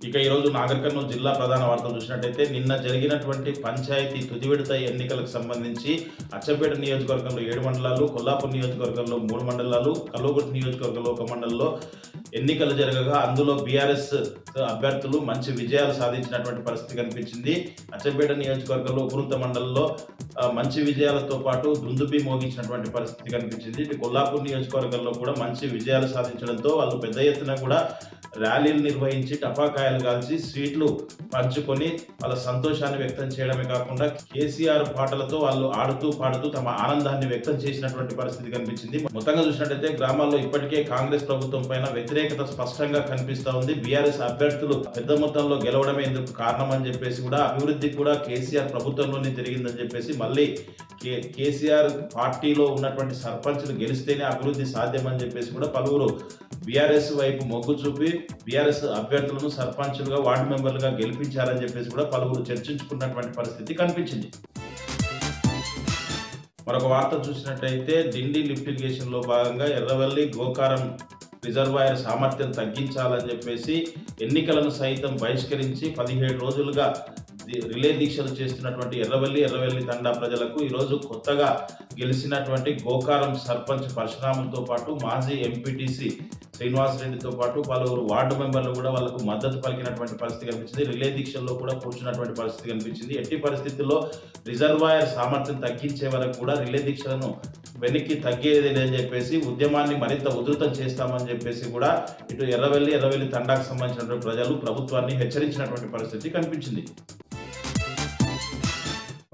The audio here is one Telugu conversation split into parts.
ఇక ఈరోజు నాగర్ కర్నూలు జిల్లా ప్రధాన వార్తలు చూసినట్టయితే నిన్న జరిగినటువంటి పంచాయతీ తుది విడత ఎన్నికలకు సంబంధించి అచ్చంపేట నియోజకవర్గంలో 7 మండలాలు, కొల్లాపూర్ నియోజకవర్గంలో 3 మండలాలు, కల్వకుర్తి నియోజకవర్గంలో 1 మండలంలో ఎన్నికలు జరగగా అందులో బీఆర్ఎస్ అభ్యర్థులు మంచి విజయాలు సాధించినటువంటి పరిస్థితి కనిపించింది. అచ్చంపేట నియోజకవర్గంలో ఉగురుంత మండలంలో మంచి విజయాలతో పాటు దుందుబి మోగించినటువంటి పరిస్థితి కనిపించింది. ఇటు కొల్లాపూర్ నియోజకవర్గంలో కూడా మంచి విజయాలు సాధించడంతో వాళ్ళు పెద్ద ఎత్తున కూడా ర్యాలీలు నిర్వహించి టపాకాయలు కాల్చి స్వీట్లు పంచుకొని వాళ్ళ సంతోషాన్ని వ్యక్తం చేయడమే కాకుండా కేసీఆర్ పాటలతో వాళ్ళు ఆడుతూ పాడుతూ తమ ఆనందాన్ని వ్యక్తం చేసినటువంటి పరిస్థితి కనిపించింది. మొత్తంగా చూసినట్టయితే గ్రామాల్లో ఇప్పటికే కాంగ్రెస్ ప్రభుత్వం పైన వ్యతిరేకత స్పష్టంగా కనిపిస్తా ఉంది. బీఆర్ఎస్ అభ్యర్థులు పెద్ద మొత్తంలో గెలవడమే ఇందుకు కారణం అని చెప్పేసి కూడా అభివృద్ధి కూడా కేసీఆర్ ప్రభుత్వంలోనే జరిగిందని చెప్పేసి మళ్ళీ కేసీఆర్ పార్టీలో ఉన్నటువంటి సర్పంచ్లు గెలిస్తేనే అభివృద్ధి సాధ్యమని చెప్పేసి కూడా పలువురు బీఆర్ఎస్ వైపు మొగ్గు చూపి బీఆర్ఎస్ అభ్యర్థులను సర్పంచులుగా వార్డు మెంబర్లుగా గెలిపించారని చెప్పేసి కూడా పలువురు చర్చించుకున్నటువంటి పరిస్థితి కనిపించింది. మరొక వార్త చూసినట్టయితే డిండి లిఫ్ట్ ఇరిగేషన్ లో భాగంగా ఎర్రవల్లి గోకారం రిజర్వాయర్ సామర్థ్యం తగ్గించాలని చెప్పేసి ఎన్నికలను సైతం బహిష్కరించి 17 రోజులుగా రిలే దీక్షలు చేస్తున్నటువంటి ఎర్రవల్లి తండా ప్రజలకు ఈరోజు కొత్తగా గెలిచినటువంటి గోకారం సర్పంచ్ పరశురాములతో పాటు మాజీ ఎంపీటీసీ శ్రీనివాసరెడ్డితో పాటు పలువురు వార్డు మెంబర్లు కూడా వాళ్ళకు మద్దతు పలికినటువంటి పరిస్థితి కనిపించింది. రిలే దీక్షల్లో కూడా కూర్చున్నటువంటి పరిస్థితి కనిపించింది. ఎట్టి పరిస్థితుల్లో రిజర్వాయర్ సామర్థ్యం తగ్గించే వరకు కూడా రిలే దీక్షలను వెనక్కి తగ్గేది లేదని చెప్పేసి ఉద్యమాన్ని మరింత ఉధృతం చేస్తామని చెప్పేసి కూడా ఇటు ఎర్రవల్లి తండాకు సంబంధించినటువంటి ప్రజలు ప్రభుత్వాన్ని హెచ్చరించినటువంటి పరిస్థితి కనిపించింది.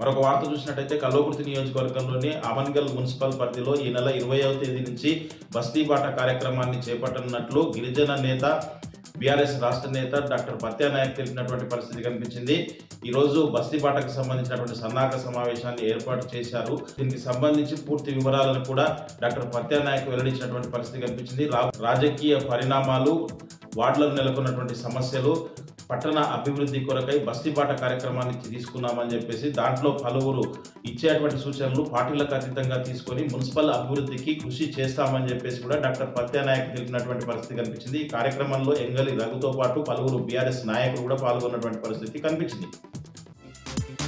మరొక వార్త చూసినట్టయితే కల్వకుర్తి నియోజకవర్గంలోని అమన్గల్ మున్సిపల్ పరిధిలో ఈ నెల 20వ తేదీ నుంచి బస్తీ బాట కార్యక్రమాన్ని చేపట్టనున్నట్లు గిరిజన నేత బీఆర్ఎస్ రాష్ట్ర నేత డాక్టర్ పత్యానాయక్ తెలిపినటువంటి పరిస్థితి కనిపించింది. ఈ రోజు బస్తీ బాటకు సంబంధించినటువంటి సన్నాహక సమావేశాన్ని ఏర్పాటు చేశారు. దీనికి సంబంధించి పూర్తి వివరాలను కూడా డాక్టర్ పత్యానాయక్ వెల్లడించినటువంటి పరిస్థితి కనిపించింది. రాజకీయ పరిణామాలు, వార్డులకు నెలకొన్నటువంటి సమస్యలు, పట్టణ అభివృద్ధి కొరకై బస్తీబాట కార్యక్రమాన్ని తీసుకున్నామని చెప్పేసి దాంట్లో పలువురు ఇచ్చేటువంటి సూచనలు పార్టీలకు అతీతంగా తీసుకొని మున్సిపల్ అభివృద్ధికి కృషి చేస్తామని చెప్పేసి కూడా డాక్టర్ పత్యానాయక్ తెలిపినటువంటి పరిస్థితి కనిపించింది. ఈ కార్యక్రమంలో ఎంగలి రఘుతో పాటు పలువురు బీఆర్ఎస్ నాయకులు కూడా పాల్గొన్నటువంటి పరిస్థితి కనిపించింది.